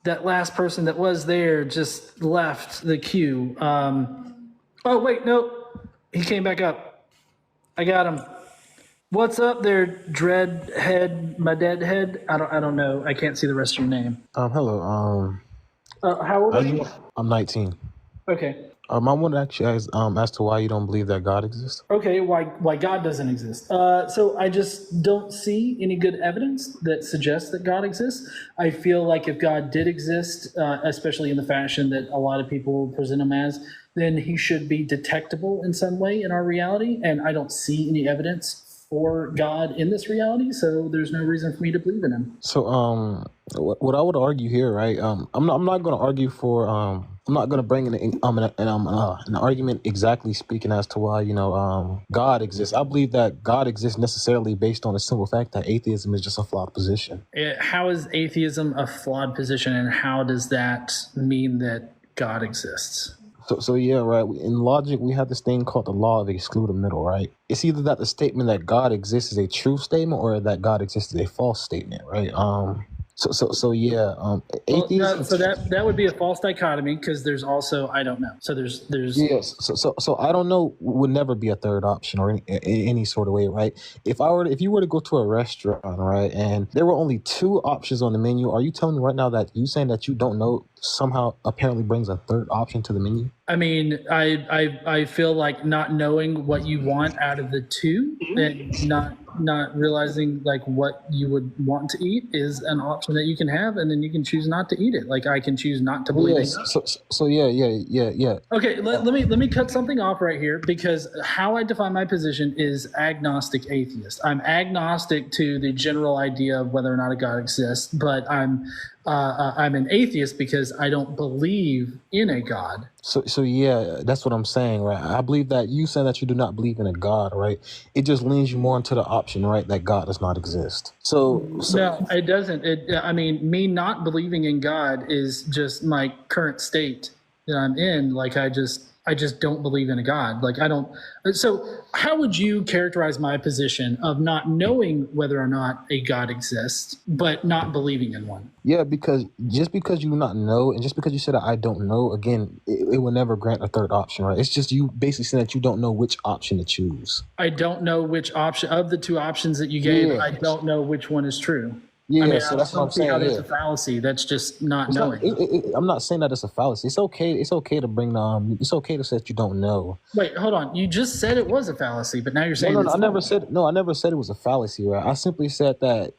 that last person that was there just left the queue. Oh, wait, no. He came back up. I got him. What's up there, Dreadhead, my dead head? I don't know. I can't see the rest of your name. Hello. How old are you? I'm 19. Okay. I wanted to actually ask as to why you don't believe that God exists. Okay, why God doesn't exist. So I just don't see any good evidence that suggests that God exists. I feel like if God did exist, especially in the fashion that a lot of people present him as, then he should be detectable in some way in our reality. And I don't see any evidence for God in this reality, so there's no reason for me to believe in him. So what I would argue here, right? I'm not going to argue for I'm not going to bring in an argument exactly speaking as to why God exists. I believe that God exists necessarily based on the simple fact that atheism is just a flawed position. How is atheism a flawed position, and how does that mean that God exists? So yeah, right. In logic, we have this thing called the law of excluded middle, right? It's either that the statement that God exists is a true statement, or that God exists is a false statement, right? So yeah, atheism. So that would be a false dichotomy, because there's also I don't know. So there's yes. So I don't know would never be a third option or any sort of way, right? If you were to go to a restaurant, right, and there were only 2 options on the menu, are you telling me right now that you saying that you don't know somehow apparently brings a third option to the menu? I mean, I feel like not knowing what you want out of the 2 and not realizing like what you would want to eat is an option that you can have, and then you can choose not to eat it. Like I can choose not to believe it. So yeah. Okay, let me cut something off right here, because how I define my position is agnostic atheist. I'm agnostic to the general idea of whether or not a God exists, but I'm an atheist because I don't believe in a God. So yeah, that's what I'm saying, right? I believe that you saying that you do not believe in a God, right? It just leans you more into the option, right, that God does not exist. So no, it doesn't. I mean, me not believing in God is just my current state that I'm in. Like I just don't believe in a God. Like I don't. So how would you characterize my position of not knowing whether or not a God exists, but not believing in one? Yeah, because just because you do not know, and just because you said that I don't know, again, it will never grant a third option, right? It's just you basically saying that you don't know which option to choose. I don't know which option of the 2 options that you gave. Yeah. I don't know which one is true. Yeah, I mean, so that's what I'm saying. It's a fallacy. That's just not knowing. I'm not saying that it's a fallacy. It's okay. It's okay to bring it's okay to say that you don't know. Wait, hold on. You just said it was a fallacy, but now you're saying I never said it was a fallacy. Right? I simply said that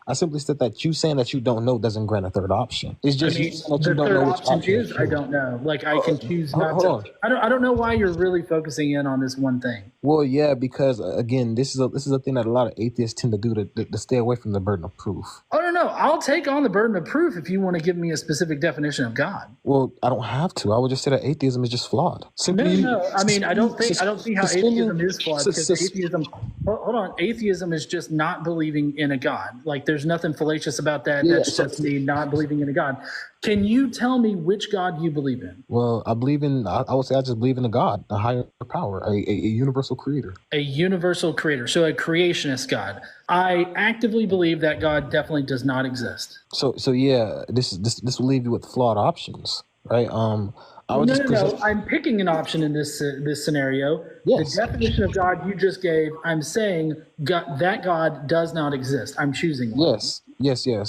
you saying that you don't know doesn't grant a third option. It's just you saying that you don't know which option is. I don't know. Like I can choose not to. I don't know why you're really focusing in on this one thing. Well, yeah, because again, this is a thing that a lot of atheists tend to do to stay away from the burden of proof. Oh no, I'll take on the burden of proof if you want to give me a specific definition of God. Well, I don't have to. I would just say that atheism is just flawed. No. I mean, I don't see how atheism is flawed, because atheism. Hold on, atheism is just not believing in a God. Like, there's nothing fallacious about that. Yeah, that's just me not believing in a God. Can you tell me which God you believe in? Well, I would say I just believe in a God, a higher power, a universal creator. A universal creator, so a creationist God. I actively believe that God definitely does not exist. So yeah, this will leave you with flawed options, right? No. I'm picking an option in this scenario. Yes. The definition of God you just gave, I'm saying that God does not exist. I'm choosing one. Yes. Yeah.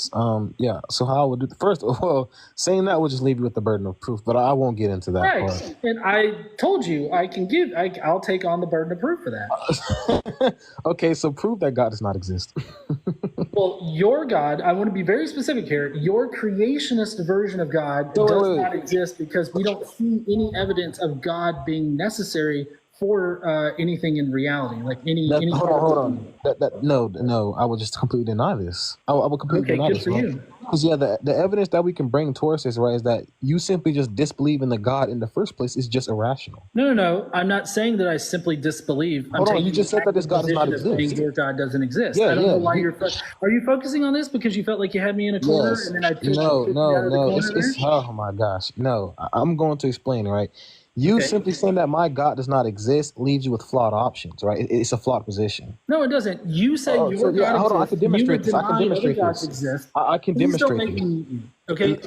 So how I would do first? Well, saying that would just leave you with the burden of proof, but I won't get into that. Right. Part. And I told you I'll take on the burden of proof for that. Okay, so prove that God does not exist. Well, your God, I want to be very specific here. Your creationist version of God does not exist, because we don't see any evidence of God being necessary for anything in reality, like any. Hold on. No. I would just completely deny this. I would completely deny this. Okay, good for you. Because the evidence that we can bring towards this, right, is that you simply just disbelieve in the God in the first place is just irrational. No. I'm not saying that I simply disbelieve. Hold on, you just said that this God does not exist. Your God doesn't exist. I don't know why are you focusing on this because you felt like you had me in a corner and then I No. Oh my gosh, no. I'm going to explain, right? You Okay. simply saying that my God does not exist leaves you with flawed options, right? It's a flawed position. No, it doesn't. You say Oh, so your yeah, God hold on. I exists. can You demonstrate would this. I can deny other demonstrate gods this. exist. I can Please don't demonstrate make me this. mute you. Okay.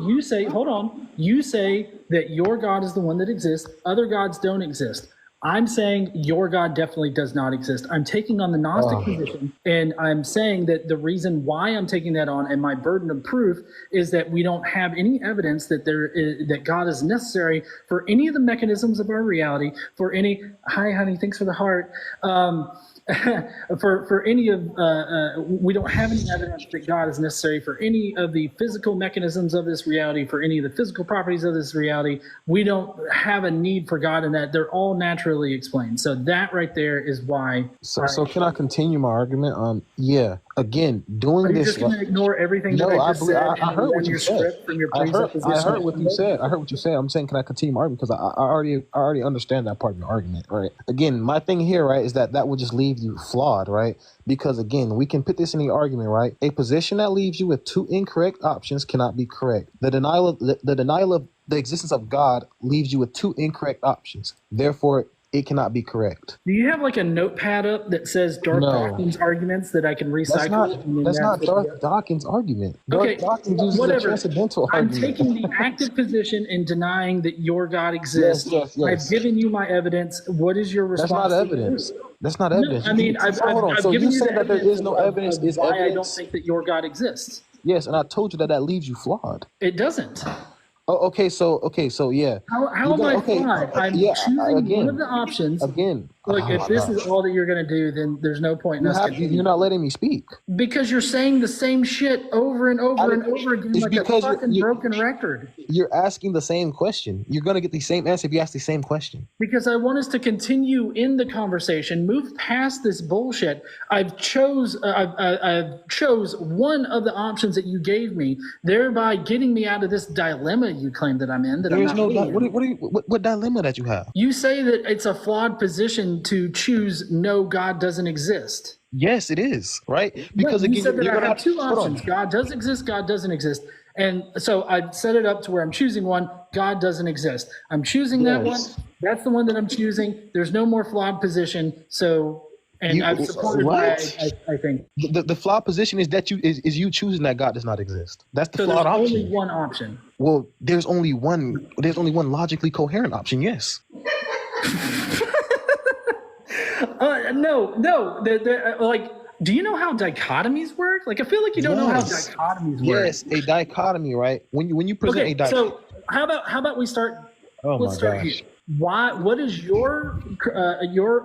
You say, hold on. You say that your God is the one that exists. Other gods don't exist. I'm saying your God definitely does not exist. I'm taking on the Gnostic position, and I'm saying that the reason why I'm taking that on, and my burden of proof, is that we don't have any evidence that that God is necessary for any of the mechanisms of our reality. For any, hi honey, thanks for the heart. For any of, we don't have any evidence that God is necessary for any of the physical mechanisms of this reality, for any of the physical properties of this reality. We don't have a need for God in that. They're all naturally explained. So that right there is why. So can I continue my argument? Yeah. Again, doing Are you this. just going to ignore everything that No, I just said I and heard run what you your said. script from your I presupposition? heard what you said. I heard what you said. I'm saying, can I continue my argument? Because I already understand that part of the argument, right? Again, my thing here, right, is that would just leave you flawed, right? Because again, we can put this in the argument, right? A position that leaves you with two incorrect options cannot be correct. The denial of the existence of God leaves you with two incorrect options. Therefore, it cannot be correct. Do you have like a notepad up that says Darth No. Dawkins arguments that I can recycle? That's not Darth Dawkins' argument. Okay, Darth Dawkins uses a transcendental I'm argument. taking the active position in denying that your God exists. Yes. I've given you my evidence. What is your response? That's not evidence. That's not evidence. No, I mean, I've So given you you saying the that there is no evidence evidence is why evidence? I don't think that your God exists. Yes, and I told you that leaves you flawed. It doesn't. Oh, okay, so yeah. How am I flawed? I'm choosing one of the options. Again. Look, if this is all that you're going to do, then there's no point in us continuing. You're not letting me speak. Because you're saying the same shit over and over and over again, It's like a because fucking broken record. You're asking the same question. You're going to get the same answer if you ask the same question. Because I want us to continue in the conversation, move past this bullshit. I've chose one of the options that you gave me, thereby getting me out of this dilemma you claim that I'm in. That There's I'm not no what dilemma that you have? You say that it's a flawed position to choose no, God doesn't exist. Yes, it is, right? Because you again, said that you're I gonna have two hold options. on. God does exist, God doesn't exist. And so I set it up to where I'm choosing one, God doesn't exist. I'm choosing that one. That's the one that I'm choosing. There's no more flawed position. So, and I've supported why I think. The flawed position is that you choosing that God does not exist. That's the flawed option. There's only one option. Well, there's only one logically coherent option, yes. No. Like, do you know how dichotomies work? Like, I feel like you don't know how dichotomies work. Yes, a dichotomy, right? When you present a dichotomy. So how about we start? Let's start here. What is your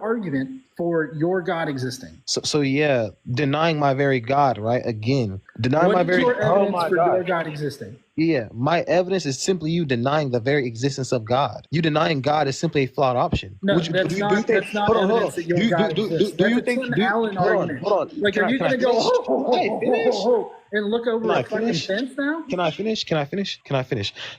argument for your God existing? So yeah, denying my very God, right? Again, denying my very. Oh my God! Your God existing. Yeah, my evidence is simply you denying the very existence of God. You denying God is simply a flawed option. No, that's not evidence that your God exists. Do you think? Hold on. Like, are you going to go and look over a fucking fence now? Can I finish?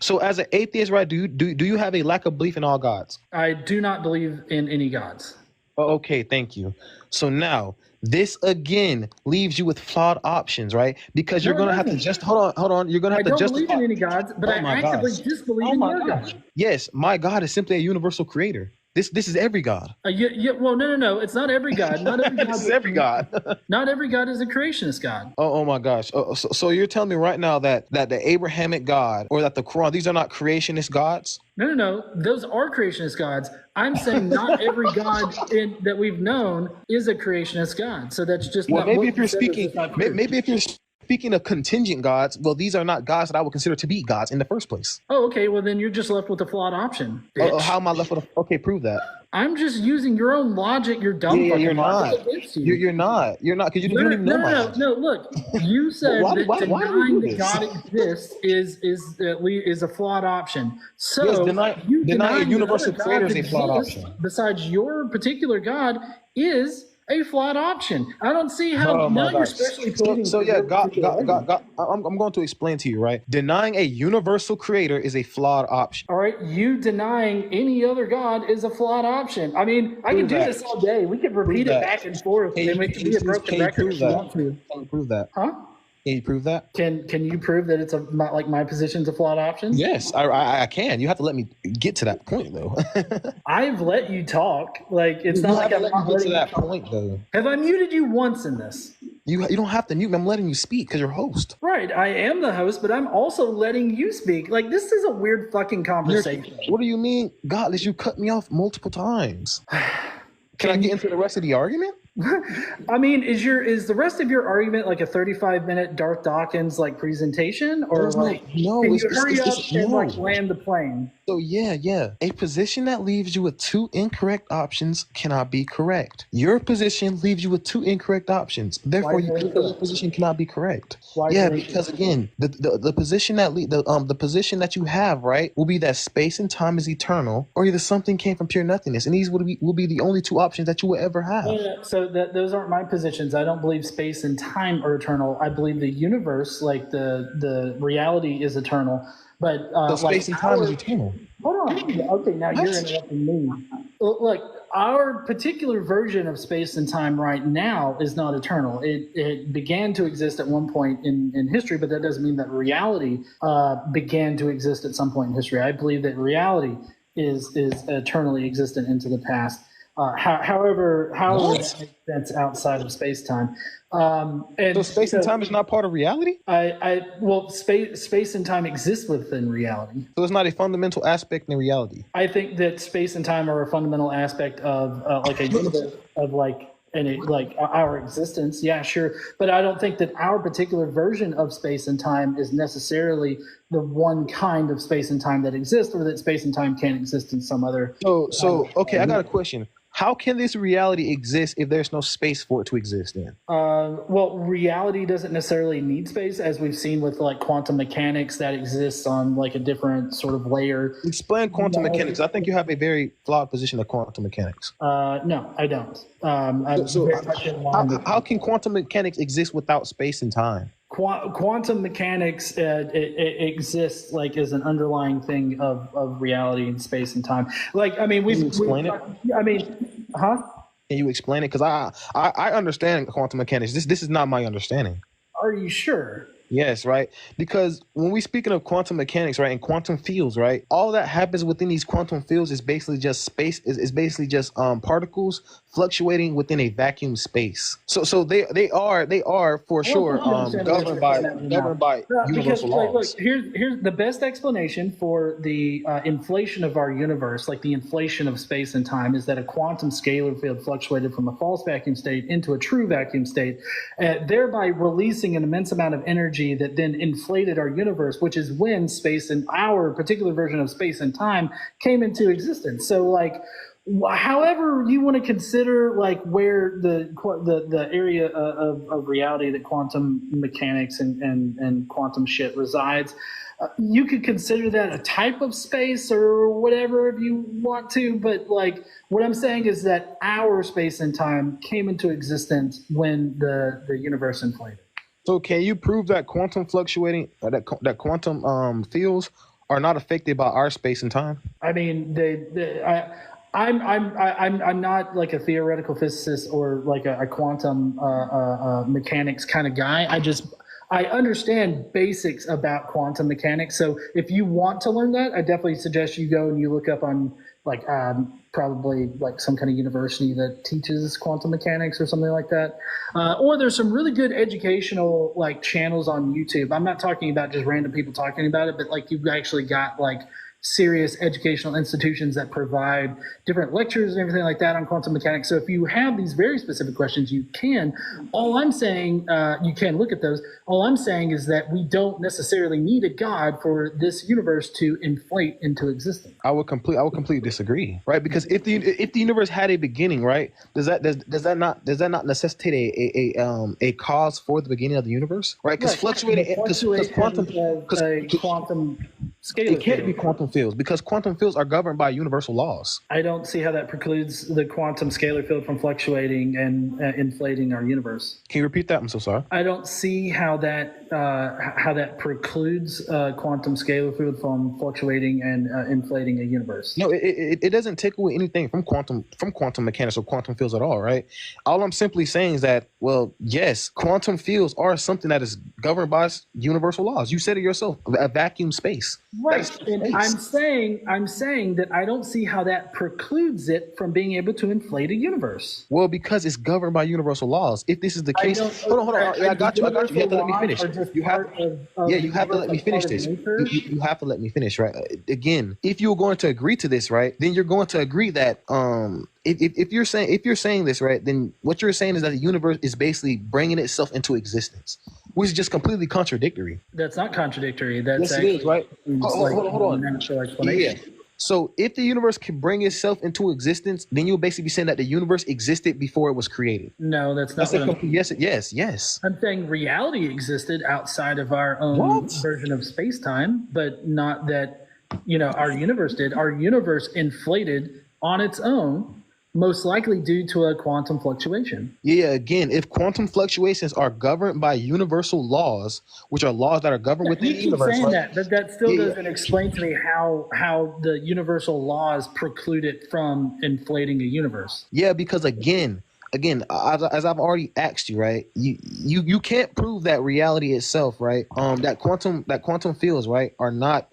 So, as an atheist, right? Do you have a lack of belief in all gods? I do not believe in any gods. Oh, okay, thank you. So now, this again leaves you with flawed options, right? Because you're going to have to just hold on. You're going to have to just. I don't believe in any gods, but I actively disbelieve in your God. Yes, my God is simply a universal creator. This is every God. Well, no. It's not every God. Not every God. It's every God. Not every God is a creationist God. Oh my gosh. So you're telling me right now that the Abrahamic God or that the Quran, these are not creationist gods? No. Those are creationist gods. I'm saying not every God that we've known is a creationist God. So that's just not. Maybe if you're speaking of contingent gods, well, these are not gods that I would consider to be gods in the first place. Oh, okay. Well, then you're just left with a flawed option. How am I left with okay, prove that. I'm just using your own logic. You're dumb. Yeah, you're not. You're not. Because you don't even know my logic. No. Look, you said that denying that God exists is a flawed option. So yes, denying a universal creator is a flawed option. Besides your particular God is a flawed option. I don't see how now you're especially pleading. So yeah, God, I'm going to explain to you, right? Denying a universal creator is a flawed option. All right, you denying any other God is a flawed option. I mean, I can do this all day. We can repeat it back and forth, and we can be a broken record if you want to. Can you prove that? Huh? Can you prove that? Can you prove that it's not like my position's a flawed option? Yes, I can. You have to let me get to that point, though. I've let you talk. Like it's You not like have to I'm let me not get to letting you that talk. point, though. Have I muted you once in this? You don't have to mute me. I'm letting you speak because you're host. Right, I am the host, but I'm also letting you speak. Like this is a weird fucking conversation. What do you mean, Godless? You cut me off multiple times. Can I get into the rest of the argument? I mean, is the rest of your argument like a 35-minute Darth Dawkins like presentation, or like can you hurry up and like land the plane? So yeah. A position that leaves you with two incorrect options cannot be correct. Your position leaves you with two incorrect options. Therefore, your position cannot be correct. Because again, the position that the position that you have, right, will be that space and time is eternal, or either something came from pure nothingness, and these will be the only two options that you will ever have. Yeah, so those aren't my positions. I don't believe space and time are eternal. I believe the universe, like the reality, is eternal. But so space and time is eternal. Hold on. Okay, now you're interrupting me. Look, our particular version of space and time right now is not eternal. It began to exist at one point in history, but that doesn't mean that reality began to exist at some point in history. I believe that reality is eternally existent into the past. However that makes sense outside of space-time. So space and time is not part of reality? Well, space and time exists within reality. So it's not a fundamental aspect in reality. I think that space and time are a fundamental aspect of like a universe of like our existence. Yeah, sure. But I don't think that our particular version of space and time is necessarily the one kind of space and time that exists, or that space and time can't exist in some other. So okay, I got a question. How can this reality exist if there's no space for it to exist in? Well, reality doesn't necessarily need space, as we've seen with like quantum mechanics that exists on like a different sort of layer. Explain quantum mechanics. I think you have a very flawed position of quantum mechanics. No, I don't. How can quantum mechanics exist without space and time? Quantum mechanics it exists like as an underlying thing of reality and space and time. Like, I mean, Can you explain it? I mean, huh? Can you explain it? Because I understand quantum mechanics. This is not my understanding. Are you sure? Yes, right. Because when we speaking of quantum mechanics, right, and quantum fields, right, all that happens within these quantum fields is basically just space. Is basically just particles fluctuating within a vacuum space. So they are for sure governed by universal laws. Look, here's the best explanation for the inflation of our universe, like the inflation of space and time, is that a quantum scalar field fluctuated from a false vacuum state into a true vacuum state, thereby releasing an immense amount of energy that then inflated our universe, which is when space and our particular version of space and time came into existence. So like, however you want to consider like where the area of reality that quantum mechanics and quantum shit resides, you could consider that a type of space or whatever if you want to, but like what I'm saying is that our space and time came into existence when the universe inflated. So can you prove that quantum fluctuating, that quantum fields are not affected by our space and time? I mean, I'm not like a theoretical physicist or like a quantum mechanics kind of guy. I understand basics about quantum mechanics. So if you want to learn that, I definitely suggest you go and you look up on like probably like some kind of university that teaches quantum mechanics or something like that. Or there's some really good educational like channels on YouTube. I'm not talking about just random people talking about it, but like you've actually got like serious educational institutions that provide different lectures and everything like that on quantum mechanics. So if you have these very specific questions, you can. All I'm saying, you can look at those. All I'm saying is that we don't necessarily need a God for this universe to inflate into existence. I would completely disagree, right? Because if the universe had a beginning, right, does that not necessitate a cause for the beginning of the universe, right? Because quantum scalar, it can't be quantum fields because quantum fields are governed by universal laws. I don't see how that precludes the quantum scalar field from fluctuating and inflating our universe. Can you repeat that? I'm so sorry. I don't see how that precludes quantum scalar field from fluctuating and inflating a universe. No, it doesn't take away anything from quantum mechanics or quantum fields at all, right? All I'm simply saying is that Well, yes, quantum fields are something that is governed by universal laws. You said it yourself, a vacuum space. That is Right. And I'm saying that I don't see how that precludes it from being able to inflate a universe. Well, because it's governed by universal laws. If this is the case, hold on. Yeah, I got you. You have to let me finish. You have to let me finish this. You have to let me finish, right? Again, if you're going to agree to this, right, then you're going to agree that if you're saying this, right, then what you're saying is that the universe is basically bringing itself into existence, which is just completely contradictory. That's not contradictory. That's Yes, it is, right? Hold on. Natural explanation. Yeah. So if the universe can bring itself into existence, then you'll basically be saying that the universe existed before it was created. No, that's not what Yes. I'm saying reality existed outside of our own version of space-time, but not that, our universe did. Our universe inflated on its own, most likely due to a quantum fluctuation. Yeah, again, if quantum fluctuations are governed by universal laws, which are laws that are governed within the universe. Saying that, but that still doesn't explain to me how the universal laws preclude it from inflating a universe. Yeah, because again, as I've already asked you, right? You can't prove that reality itself, right? That quantum fields, right, are not.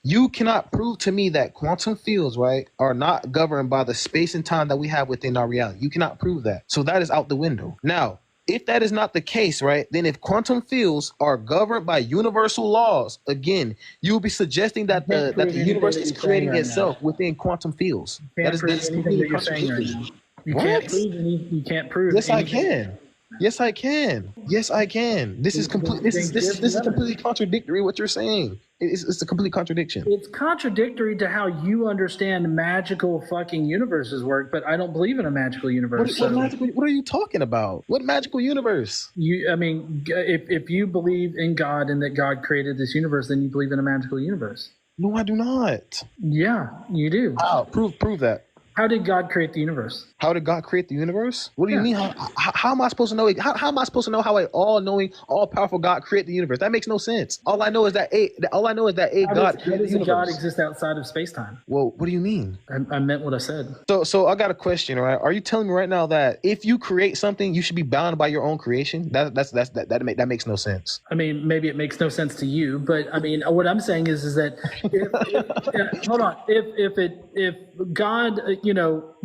You cannot prove to me that quantum fields, right, are not governed by the space and time that we have within our reality. You cannot prove that. So that is out the window. Now, if that is not the case, right, then if quantum fields are governed by universal laws, again, you'll be suggesting that the universe is creating itself within quantum fields. That is completely contradictory. You can't prove. Yes, I can. Yes, I can. This is completely contradictory what you're saying. It's a complete contradiction. It's contradictory to how you understand magical fucking universes work, but I don't believe in a magical universe. What are you talking about? What magical universe? If you believe in God and that God created this universe, then you believe in a magical universe. No, I do not. Yeah, you do. How? Prove that. How did God create the universe? How did God create the universe? What do you mean? How am I supposed to know? How am I supposed to know how an all-knowing, all-powerful God created the universe? That makes no sense. All I know is that God created the universe. God exist outside of space-time? Well, what do you mean? I meant what I said. So I got a question, right? Are you telling me right now that if you create something, you should be bound by your own creation? That makes no sense. I mean, maybe it makes no sense to you, but I mean, what I'm saying is that hold on, if God,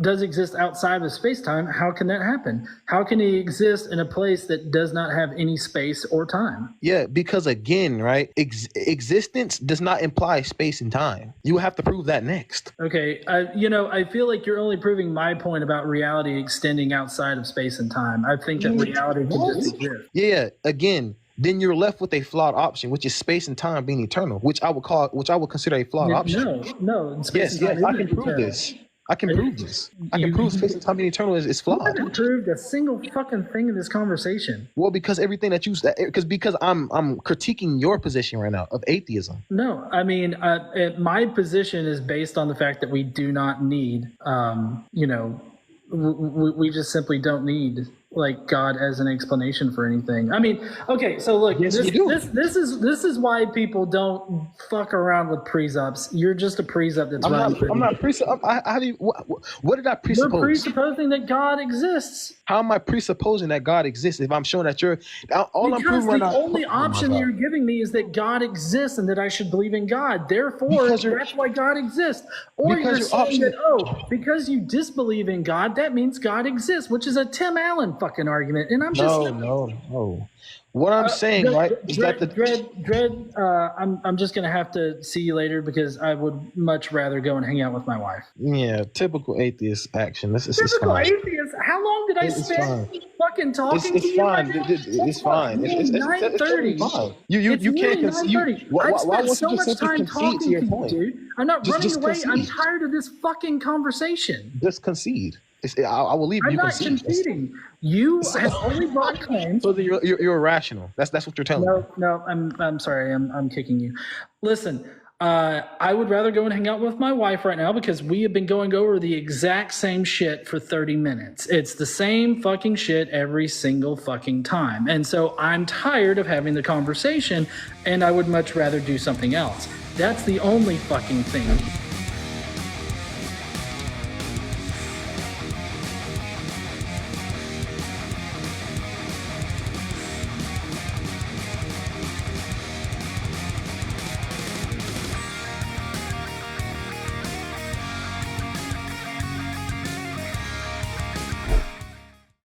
does exist outside of space-time, how can that happen? How can he exist in a place that does not have any space or time? Yeah, because again, right, existence does not imply space and time. You will have to prove that next. Okay, I feel like you're only proving my point about reality extending outside of space and time. I think that reality can just exist. Yeah, again, then you're left with a flawed option, which is space and time being eternal, which I would consider a flawed option. No. Yes, I can prove this. I can prove this. I can prove space and time being eternal is flawed. You haven't proved a single fucking thing in this conversation. Well, because everything that because I'm critiquing your position right now of atheism. No, I mean, my position is based on the fact that we do not need, we just simply don't need God as an explanation for anything. I mean, okay, so look, yes, this is why people don't fuck around with presups. You're just a presup that's I'm not presup. What did I presuppose? You're presupposing that God exists. How am I presupposing that God exists if I'm showing that you're all I'm proving right now? The only option you're giving me is that God exists and that I should believe in God. Therefore, that's why God exists. Or you're saying that, because you disbelieve in God, that means God exists, which is a Tim Allen fucking argument. And I'm just no. What I'm saying, right, is that Dread, I'm just gonna have to see you later because I would much rather go and hang out with my wife. Yeah, typical atheist action. Typical atheist. How long did I spend fucking talking to you? It's fine. It's 9:30. You can't concede. I've spent so much time talking to you, dude. I'm not running away. Concede. I'm tired of this fucking conversation. Just concede. I will leave. I'm not conceding. You have only brought claims. So you're irrational. That's what you're telling me. No. I'm sorry. I'm kicking you. Listen, I would rather go and hang out with my wife right now because we have been going over the exact same shit for 30 minutes. It's the same fucking shit every single fucking time. And so I'm tired of having the conversation and I would much rather do something else. That's the only fucking thing.